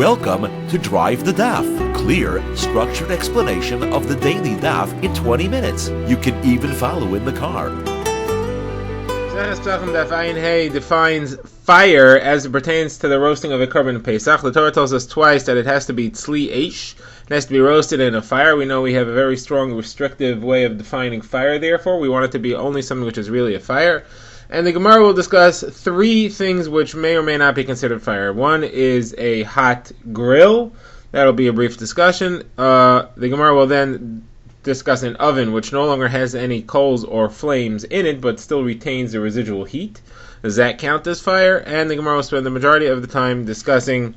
Welcome to Drive the Daf. Clear, structured explanation of the daily Daf in 20 minutes. You can even follow in the car. Pesachim Daf defines fire as it pertains to the roasting of a korban in Pesach. The Torah tells us twice that it has to be tzli eish. It has to be roasted in a fire. We know we have a very strong restrictive way of defining fire, therefore. We want it to be only something which is really a fire. And the Gemara will discuss three things which may or may not be considered fire. One is a hot grill. That'll be a brief discussion. The Gemara will then discuss an oven which no longer has any coals or flames in it but still retains the residual heat. Does that count as fire? And the Gemara will spend the majority of the time discussing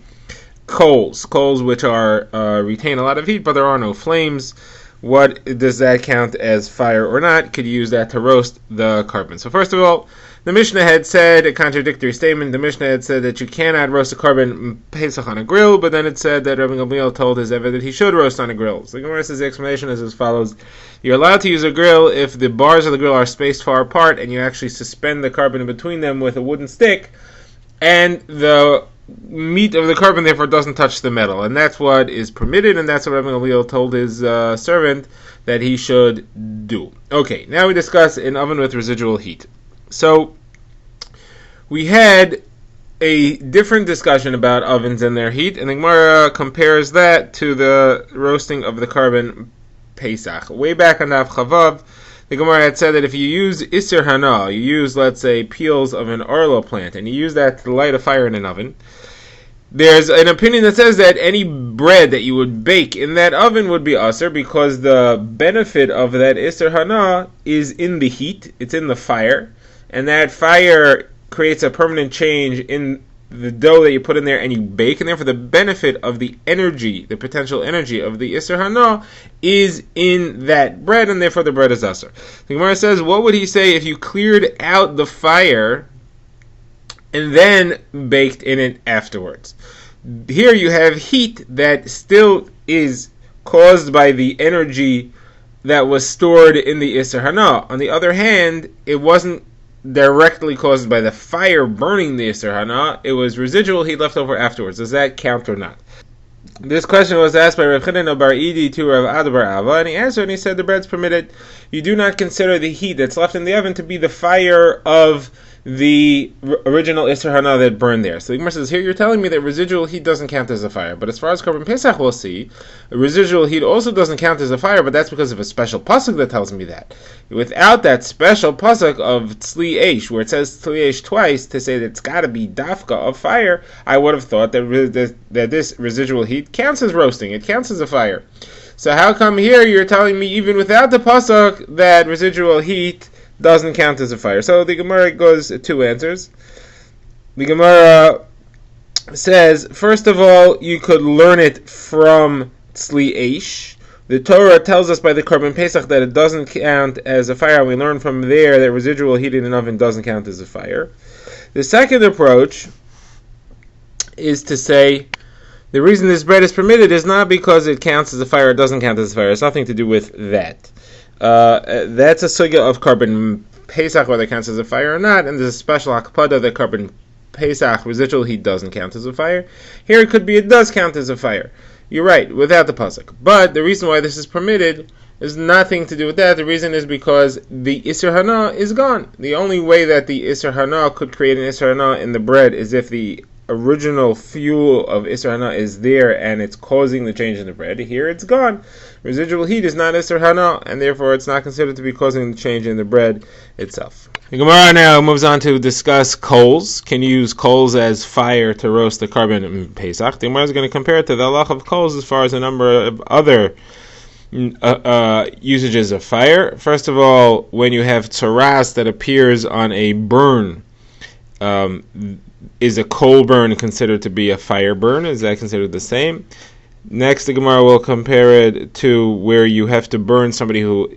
coals which are retain a lot of heat but there are no flames. What does that count as fire or not? Could you use that to roast the korban? So first of all, the Mishnah had said a contradictory statement. The Mishnah had said that you cannot roast a korban Pesach on a grill, but then it said that Rabbi Gamliel told his Eved that he should roast on a grill. So the Gemara says the explanation is as follows. You're allowed to use a grill if the bars of the grill are spaced far apart and you actually suspend the korban in between them with a wooden stick, and the meat of the korban therefore doesn't touch the metal, and that's what is permitted, and that's what Rabbi Gamliel told his servant that he should do. Okay, now we discuss an oven with residual heat. So we had a different discussion about ovens and their heat, and the Gemara compares that to the roasting of the korban Pesach. Way back on Daf Chavav, the Gemara had said that if you use Isser Hana, you use, let's say, peels of an Arlo plant, and you use that to light a fire in an oven, there's an opinion that says that any bread that you would bake in that oven would be Asr, because the benefit of that Isser Hana is in the heat, it's in the fire, and that fire creates a permanent change in the dough that you put in there and you bake, and therefore the benefit of the energy, the potential energy of the Isser Hana is in that bread, and therefore the bread is Asr. The Gemara says, what would he say if you cleared out the fire and then baked in it afterwards? Here you have heat that still is caused by the energy that was stored in the Isser Hana. On the other hand, it wasn't directly caused by the fire burning the Isser Hana, it was residual heat left over afterwards. Does that count or not? This question was asked by Rav Chanina bar Idi to Rav Ada bar Ava, and he answered and he said the bread's permitted. You do not consider the heat that's left in the oven to be the fire of the original Isser Hana that burned there. So the Gemara says, here you're telling me that residual heat doesn't count as a fire, but as far as korban Pesach we'll see, residual heat also doesn't count as a fire, but that's because of a special pasuk that tells me that. Without that special pasuk of tzli eish, where it says tzli eish twice to say that it's got to be dafka of fire, I would have thought that this residual heat counts as roasting, it counts as a fire. So how come here you're telling me even without the pasuk that residual heat doesn't count as a fire? So the Gemara goes two answers. The Gemara says, first of all, you could learn it from tzli eish. The Torah tells us by the korban Pesach that it doesn't count as a fire. We learn from there that residual heat in an oven doesn't count as a fire. The second approach is to say the reason this bread is permitted is not because it counts as a fire or doesn't count as a fire. It's nothing to do with that. That's a sugya of korban Pesach, whether it counts as a fire or not, and there's a special akpada that korban Pesach residual heat doesn't count as a fire. Here it could be it does count as a fire. You're right, without the pasuk. But the reason why this is permitted is nothing to do with that. The reason is because the Isser Hana is gone. The only way that the Isser Hana could create an Isser Hana in the bread is if the original fuel of Isser Hana is there and it's causing the change in the bread. Here it's gone. Residual heat is not Isser Hana, and therefore it's not considered to be causing the change in the bread itself. The Gemara now moves on to discuss coals. Can you use coals as fire to roast the korban in Pesach? The Gemara is going to compare it to the halach of coals as far as a number of other usages of fire. First of all, when you have tzaras that appears on a burn, is a coal burn considered to be a fire burn? Is that considered the same? Next, the Gemara will compare it to where you have to burn somebody who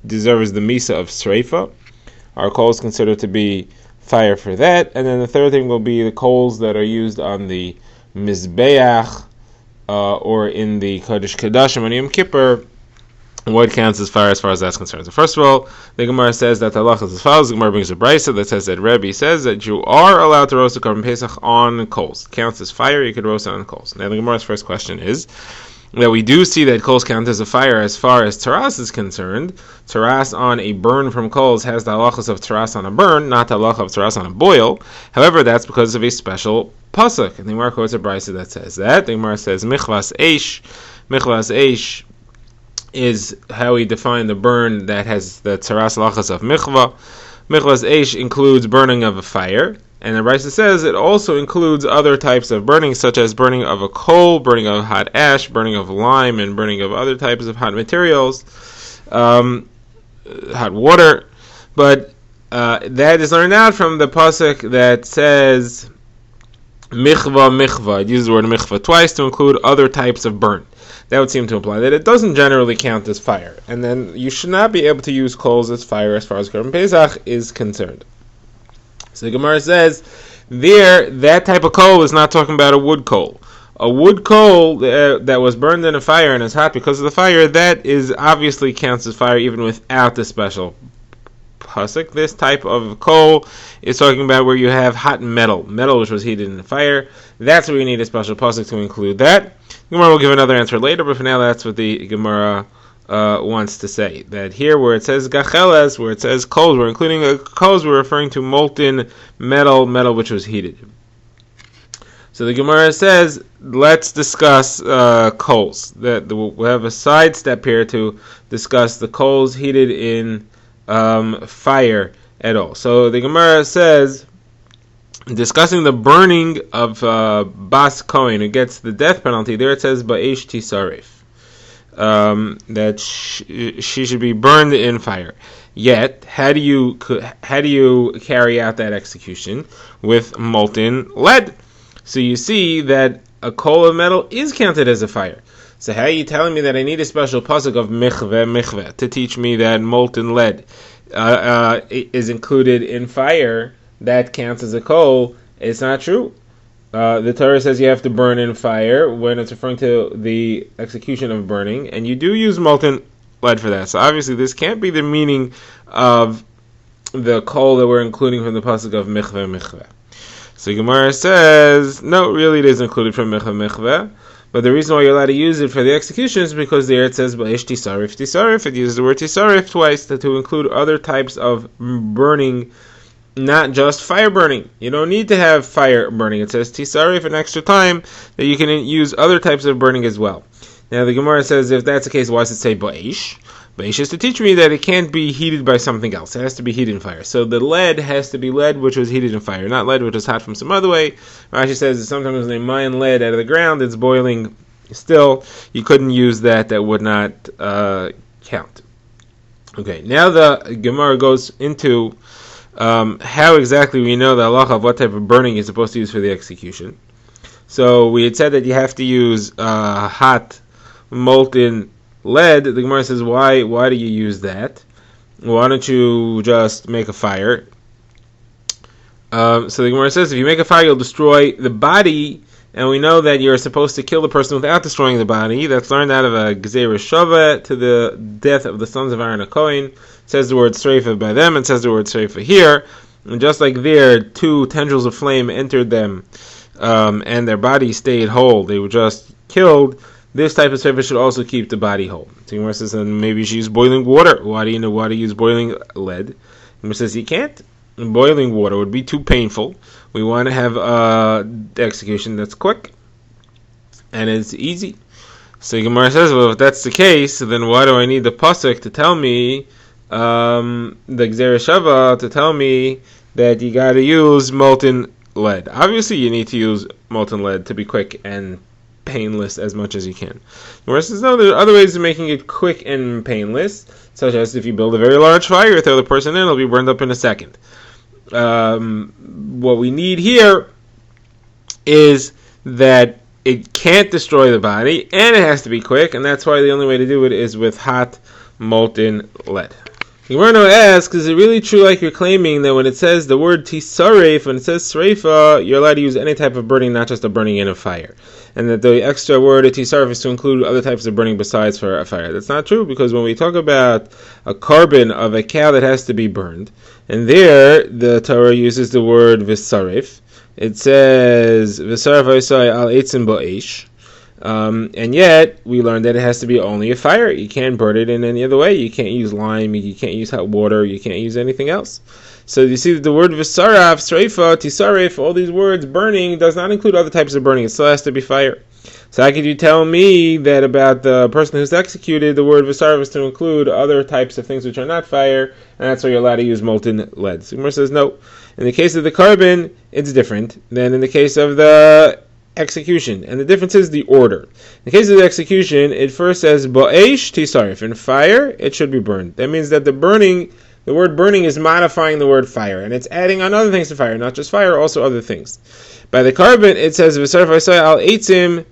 deserves the misa of sreifa. Are coals considered to be fire for that? And then the third thing will be the coals that are used on the mizbeach or in the Kodesh Kodashim on Yom Kippur. what counts as fire as far as that's concerned. So first of all, the Gemara says that the halacha is as follows. The Gemara brings a brisa that says that Rebbe says that you are allowed to roast a korban pesach on coals. It counts as fire, you could roast it on coals. Now the Gemara's first question is that we do see that coals count as a fire as far as taras is concerned. Taras on a burn from coals has the halachas of taras on a burn, not the halacha of taras on a boil. However, that's because of a special pasuk. And the Gemara quotes a brisa that says that. The Gemara says michvas eish. Michvas eish is how we define the burn that has the taras halachas of michvah. Michvas eish includes burning of a fire. And the Brisa says it also includes other types of burning, such as burning of a coal, burning of hot ash, burning of lime, and burning of other types of hot materials, hot water. But that is learned out from the pasuk that says michvah, michvah. It uses the word michvah twice to include other types of burn. That would seem to imply that it doesn't generally count as fire. And then you should not be able to use coals as fire as far as Korban Pesach is concerned. So the Gemara says, that type of coal is not talking about a wood coal. A wood coal that was burned in a fire and is hot because of the fire, that is obviously counts as fire even without the special pasuk. This type of coal is talking about where you have hot metal which was heated in the fire. That's where you need a special pasuk to include that. Gemara will give another answer later, but for now that's what the Gemara wants to say. That here where it says gacheles, where it says coals, we're including coals, we're referring to molten metal which was heated. So the Gemara says, let's discuss coals. We'll have a side step here to discuss the coals heated in fire at all. So the Gemara says, discussing the burning of Bas Kohen, who gets the death penalty, there it says Ba'esh Tisarif. That she should be burned in fire. Yet, how do you carry out that execution? With molten lead. So you see that a coal of metal is counted as a fire. So how are you telling me that I need a special pasuk of michveh to teach me that molten lead is included in fire? That counts as a coal? It's not true. The Torah says you have to burn in fire when it's referring to the execution of burning, and you do use molten lead for that. So obviously this can't be the meaning of the coal that we're including from the pasuk of michveh. So Gemara says, no, really it is included from michveh, but the reason why you're allowed to use it for the execution is because there it says ba'esh tisarif. It uses the word tisarif twice to include other types of burning, not just fire burning. You don't need to have fire burning. It says tisarif an extra time that you can use other types of burning as well. Now the Gemara says, if that's the case, why does it say ba'esh? Ba'esh is to teach me that it can't be heated by something else. It has to be heated in fire. So the lead has to be lead which was heated in fire, not lead which was hot from some other way. Rashi says that sometimes when they mine lead out of the ground, it's boiling still. You couldn't use that would not count. Okay, now the Gemara goes into how exactly we know the halacha of what type of burning you're supposed to use for the execution. So we had said that you have to use hot molten lead. The Gemara says, why do you use that? Why don't you just make a fire? So the Gemara says, if you make a fire, you'll destroy the body, and we know that you're supposed to kill the person without destroying the body. That's learned out of a Gezerah Shava to the death of the sons of Aaron HaKohen. It says the word Sreifa by them, and says the word Sreifa here. And just like there, 2 tendrils of flame entered them, and their body stayed whole. They were just killed. This type of Sreifa should also keep the body whole. So Gemara says, and maybe you should use boiling water. Why do you know why to use boiling lead? Gemara says, you can't. Boiling water would be too painful. We want to have the execution that's quick and it's easy. So Gemara says, well, if that's the case, then why do I need the pasuk to tell me, the Gezerah Shava to tell me that you got to use molten lead? Obviously, you need to use molten lead to be quick and painless as much as you can. Gemara says, no, there are other ways of making it quick and painless, such as if you build a very large fire, throw the person in, it'll be burned up in a second. What we need here is that it can't destroy the body, and it has to be quick, and that's why the only way to do it is with hot molten lead. The Gemara now asks, is it really true like you're claiming that when it says the word tisaref, when it says sreifa, you're allowed to use any type of burning, not just a burning in a fire? And that the extra word tisaref is to include other types of burning besides for a fire. That's not true, because when we talk about a carbon of a cow that has to be burned, and there the Torah uses the word visaref. It says visaref v'isai al eitzim ba'esh. And yet, we learned that it has to be only a fire. You can't burn it in any other way. You can't use lime, you can't use hot water, you can't use anything else. So you see that the word visaraf, sreifa, tisaref, all these words, burning, does not include other types of burning. It still has to be fire. So how could you tell me that about the person who's executed, the word visaraf is to include other types of things which are not fire, and that's why you're allowed to use molten lead? So Gemara says no. In the case of the carbon, it's different than in the case of the execution, and the difference is the order. In the case of the execution, it first says ba'esh tisarif. In fire, it should be burned. That means that the word burning is modifying the word fire, and it's adding on other things to fire, not just fire, also other things. By the carbon, it says v'sarif v'sai al eitzim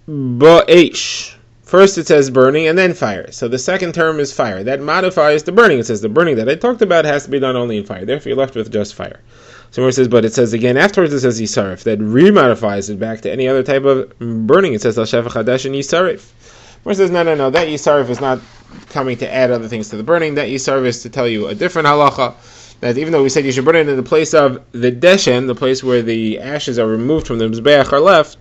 ba'esh. First it says burning and then fire. So the second term is fire. That modifies the burning. It says the burning that I talked about has to be done only in fire. Therefore, you're left with just fire. So it says, but it says again afterwards, it says yisarif. That remodifies it back to any other type of burning. It says al sheva chadash and yisarif. It says no. That yisarif is not coming to add other things to the burning. That yisarif is to tell you a different halacha. That even though we said you should burn it in the place of the deshen, the place where the ashes are removed from the mizbeach are left,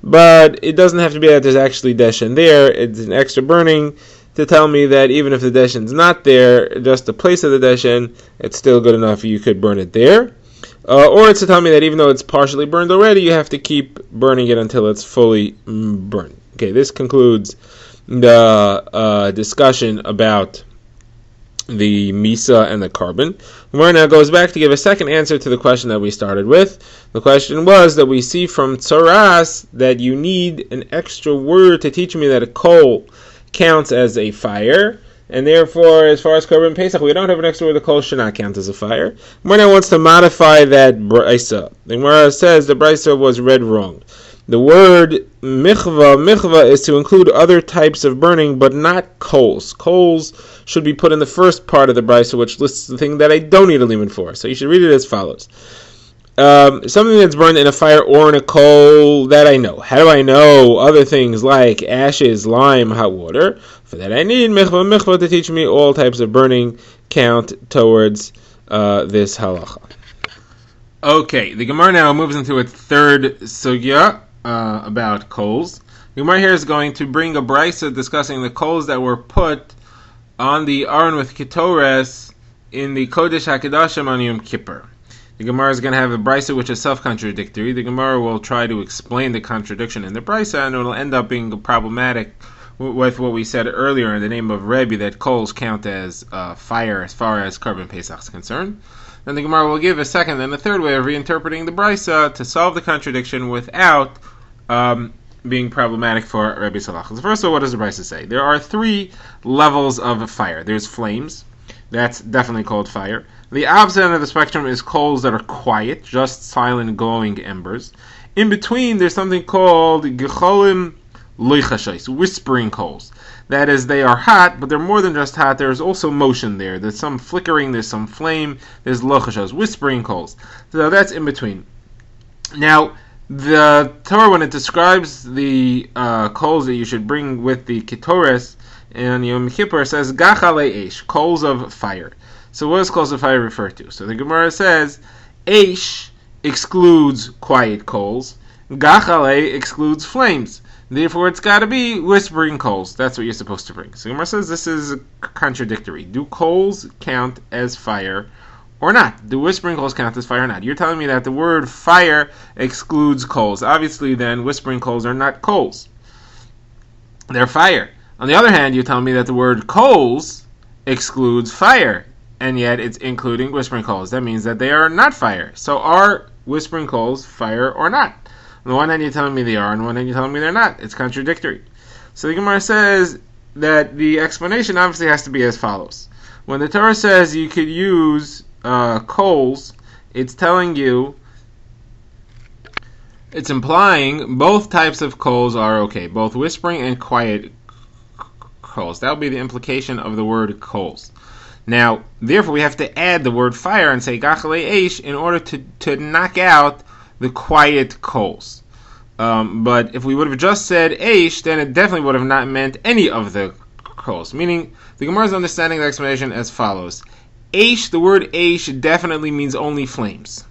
but it doesn't have to be that there's actually deshen there. It's an extra burning to tell me that even if the deshen's not there, just the place of the deshen, it's still good enough. You could burn it there. Or it's to tell me that even though it's partially burned already, you have to keep burning it until it's fully burned. Okay, this concludes the discussion about the Misa and the carbon. Where now goes back to give a second answer to the question that we started with. The question was that we see from Tzoras that you need an extra word to teach me that a coal counts as a fire, and therefore, as far as Korban Pesach, we don't have an extra word. The kol should not count as a fire. Gemara wants to modify that brisa. The Gemara says the brisa was read wrong. The word michva is to include other types of burning, but not coals. Coals should be put in the first part of the brisa, which lists the thing that I don't need a limit for. So you should read it as follows. Something that's burned in a fire or in a coal, that I know. How do I know other things like ashes, lime, hot water? For that I need michva to teach me all types of burning count towards this halacha. Okay, the Gemara now moves into its third sugya about coals. The Gemara here is going to bring a brisa discussing the coals that were put on the Aron with Ketores in the Kodesh HaKadoshim on Yom Kippur. The Gemara is going to have a brisa which is self-contradictory. The Gemara will try to explain the contradiction in the brisa, and it will end up being problematic with what we said earlier in the name of Rebbe, that coals count as fire as far as Korban Pesach is concerned. Then the Gemara will give a second and a third way of reinterpreting the brisa to solve the contradiction without being problematic for Rebbe Salach. So first of all, what does the brisa say? There are three levels of fire. There's flames. That's definitely called fire. The opposite end of the spectrum is coals that are quiet, just silent, glowing embers. In between, there's something called gecholim loichashais, whispering coals. That is, they are hot, but they're more than just hot. There's also motion there. There's some flickering, there's some flame, there's lochashos, whispering coals. So that's in between. Now, the Torah, when it describes the coals that you should bring with the ketores in Yom Kippur, says gachale eish, coals of fire. So what does coals of fire refer to? So the Gemara says eish excludes quiet coals, gachale excludes flames. Therefore, it's got to be whispering coals. That's what you're supposed to bring. So Gemara says this is contradictory. Do coals count as fire or not? Do whispering coals count as fire or not? You're telling me that the word fire excludes coals. Obviously, then, whispering coals are not coals. They're fire. On the other hand, you're telling me that the word coals excludes fire, and yet it's including whispering coals. That means that they are not fire. So are whispering coals fire or not? On the one hand, you're telling me they are, on the one hand, you're telling me they're not. It's contradictory. So the Gemara says that the explanation obviously has to be as follows. When the Torah says you could use coals, it's telling you, it's implying both types of coals are okay, both whispering and quiet coals. That will be the implication of the word coals. Now, therefore, we have to add the word fire and say gachalei eish in order to knock out the quiet coals. But if we would have just said eish, then it definitely would have not meant any of the coals. Meaning, the Gemara is understanding the explanation as follows. Eish, the word eish definitely means only flames.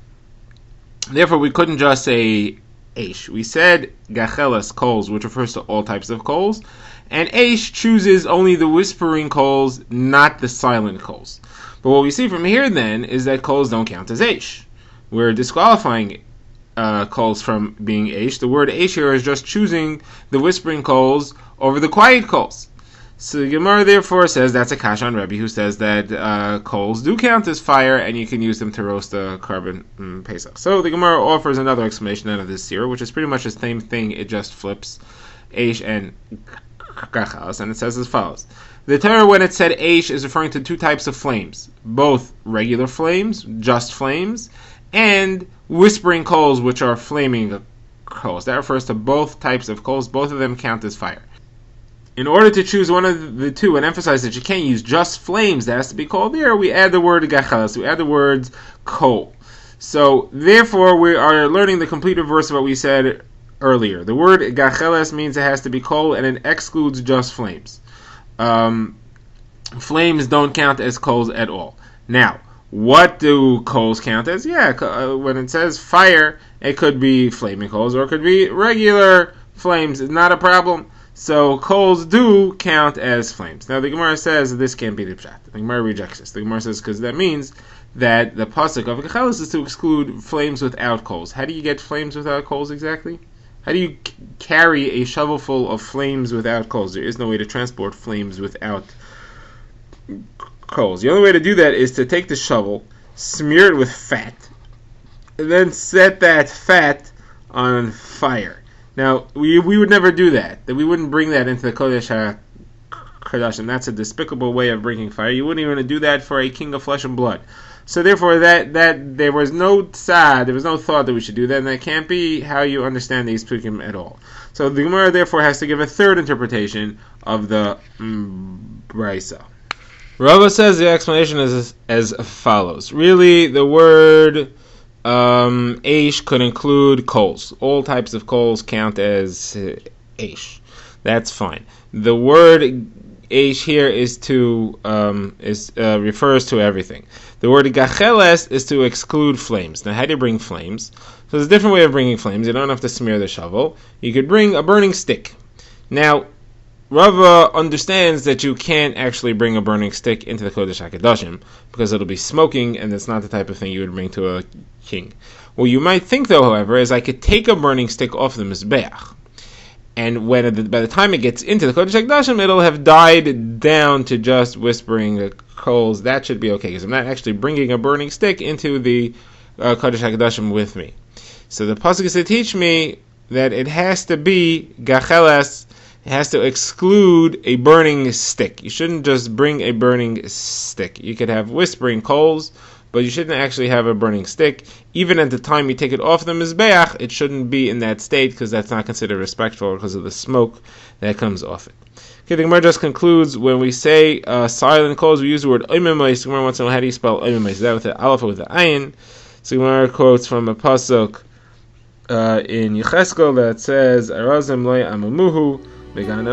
Therefore, we couldn't just say eish. We said gachelas, coals, which refers to all types of coals. And eish chooses only the whispering coals, not the silent coals. But what we see from here then is that coals don't count as eish. We're disqualifying coals from being eish. The word eish here is just choosing the whispering coals over the quiet coals. So the Gemara therefore says that's a kasha on Rebbe, who says that coals do count as fire and you can use them to roast a carbon Pesach. So the Gemara offers another explanation out of this sira, which is pretty much the same thing, it just flips eish and gachalas, and it says as follows. The Torah, when it said eish, is referring to two types of flames, both regular flames, just flames, and whispering coals, which are flaming coals. That refers to both types of coals. Both of them count as fire. In order to choose one of the two and emphasize that you can't use just flames, that has to be called there, we add the word gachalas, we add the words coal. So, therefore, we are learning the complete reverse of what we said earlier. The word gacheles means it has to be coal, and it excludes just flames. Flames don't count as coals at all. Now, what do coals count as? When it says fire, it could be flaming coals, or it could be regular flames. It's not a problem. So coals do count as flames. Now the Gemara says this can't be the pshat. The Gemara rejects this. The Gemara says because that means that the pasuk of gacheles is to exclude flames without coals. How do you get flames without coals exactly? How do you carry a shovelful of flames without coals? There is no way to transport flames without coals. The only way to do that is to take the shovel, smear it with fat, and then set that fat on fire. Now, we would never do that. We wouldn't bring that into the Kodesh HaKodashim. That's a despicable way of bringing fire. You wouldn't even do that for a king of flesh and blood. So therefore, that there was no tzad, there was no thought that we should do that, and that can't be how you understand these psukim at all. So the Gemara therefore has to give a third interpretation of the brisa. Rava says the explanation is as follows. Really, the word eish could include coals. All types of coals count as eish. That's fine. The word eish here refers to everything. The word gacheles is to exclude flames. Now, how do you bring flames? So there's a different way of bringing flames. You don't have to smear the shovel. You could bring a burning stick. Now, Rava understands that you can't actually bring a burning stick into the Kodesh HaKodashim because it'll be smoking, and that's not the type of thing you would bring to a king. What you might think, though, however, is I could take a burning stick off the Mizbeach, and by the time it gets into the Kodesh HaKodashim, it'll have died down to just whispering coals. That should be okay, because I'm not actually bringing a burning stick into the Kodesh HaKodashim with me. So the pasuk is to teach me that it has to be gacheles. It has to exclude a burning stick. You shouldn't just bring a burning stick. You could have whispering coals, but you shouldn't actually have a burning stick. Even at the time you take it off the Mizbeach, it shouldn't be in that state because that's not considered respectful because of the smoke that comes off it. Okay, the Gemara just concludes when we say silent coals, we use the word oimemais. The Gemara wants to know how do you spell oimemais? Is that with the aleph or with the ayin? So the Gemara quotes from a pasuk in Yecheskel that says Arazim loy amamuhu. And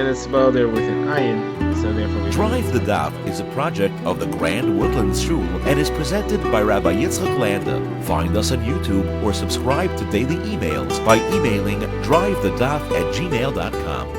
it's spelled there with an ayin, so therefore Drive the Daf is a project of the Grand Woodlands Shul and is presented by Rabbi Yitzchak Landa. Find us on YouTube or subscribe to daily emails by emailing drivethedaf@gmail.com.